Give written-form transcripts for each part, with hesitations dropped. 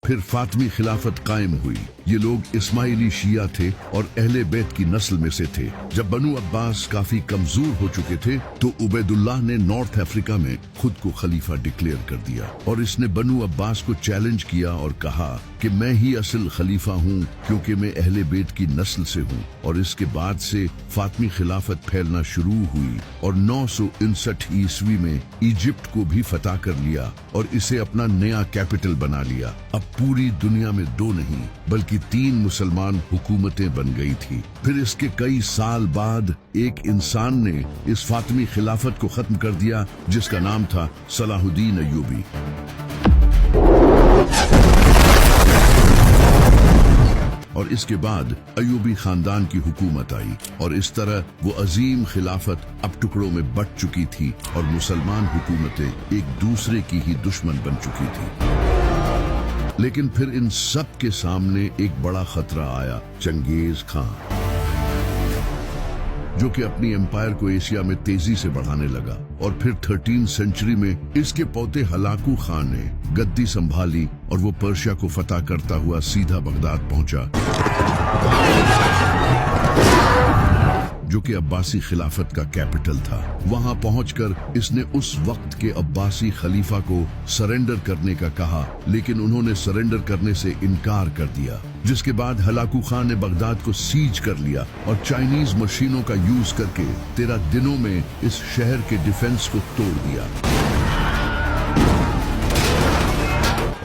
फिर फातमी खिलाफत कायम हुई। ये लोग इस्माइली शिया थे और अहले बैत की नस्ल में से थे। जब बनु अब्बास काफी कमजोर हो चुके थे तो उबैदुल्लाह ने नॉर्थ अफ्रीका में खुद को खलीफा डिक्लेयर कर दिया और इसने बनु अब्बास को चैलेंज किया और कहा कि मैं ही असल खलीफा हूँ क्योंकि मैं अहले बैत की नस्ल से हूँ। और इसके बाद से फातमी खिलाफत फैलना शुरू हुई और 959 ईस्वी में इजिप्ट को भी फतह कर लिया और इसे अपना नया कैपिटल बना लिया। अब पूरी दुनिया में 2 नहीं बल्कि 3 मुसलमान हुकूमतें बन गई थी। फिर इसके कई साल बाद एक इंसान ने इस फातमी खिलाफत को खत्म कर दिया जिसका नाम था सलाहुद्दीन अय्यूबी। और इसके बाद अय्यूबी खानदान की हुकूमत आई और इस तरह वो अजीम खिलाफत अब टुकड़ों में बंट चुकी थी और मुसलमान हुकूमतें एक दूसरे की ही दुश्मन बन चुकी थी। लेकिन फिर इन सब के सामने एक बड़ा खतरा आया, चंगेज खां, जो कि अपनी एम्पायर को एशिया में तेजी से बढ़ाने लगा। और फिर 13वीं सेंचुरी में इसके पोते हलाकू खान ने गद्दी संभाली और वो पर्शिया को फतह करता हुआ सीधा बगदाद पहुंचा, जो कि अब्बासी खिलाफत का कैपिटल था। वहां पहुंचकर इसने उस वक्त के अब्बासी खलीफा को सरेंडर करने का कहा, लेकिन उन्होंने सरेंडर करने से इनकार कर दिया। जिसके बाद हलाकू खान ने बगदाद को सीज कर लिया और चाइनीज मशीनों का यूज करके 13 दिनों में इस शहर के डिफेंस को तोड़ दिया।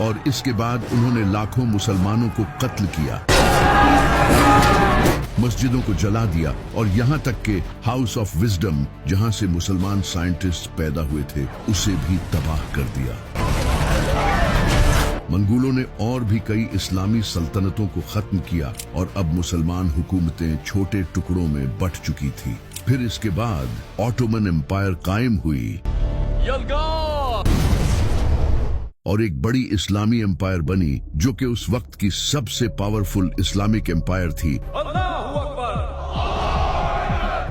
और इसके बाद उन्होंने लाखों मुसलमानों को कत्ल किया, मस्जिदों को जला दिया और यहाँ तक के हाउस ऑफ विजडम, जहाँ से मुसलमान साइंटिस्ट पैदा हुए थे, उसे भी तबाह कर दिया। मंगोलों ने और भी कई इस्लामी सल्तनतों को खत्म किया और अब मुसलमान हुकूमतें छोटे टुकड़ों में बंट चुकी थी। फिर इसके बाद ऑटोमन एम्पायर कायम हुई और एक बड़ी इस्लामी एम्पायर बनी जो कि उस वक्त की सबसे पावरफुल इस्लामिक एम्पायर थी।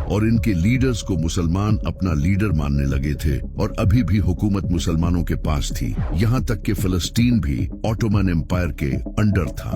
और इनके लीडर्स को मुसलमान अपना लीडर मानने लगे थे और अभी भी हुकूमत मुसलमानों के पास थी। यहाँ तक कि फिलिस्तीन भी ऑटोमन एम्पायर के अंडर था।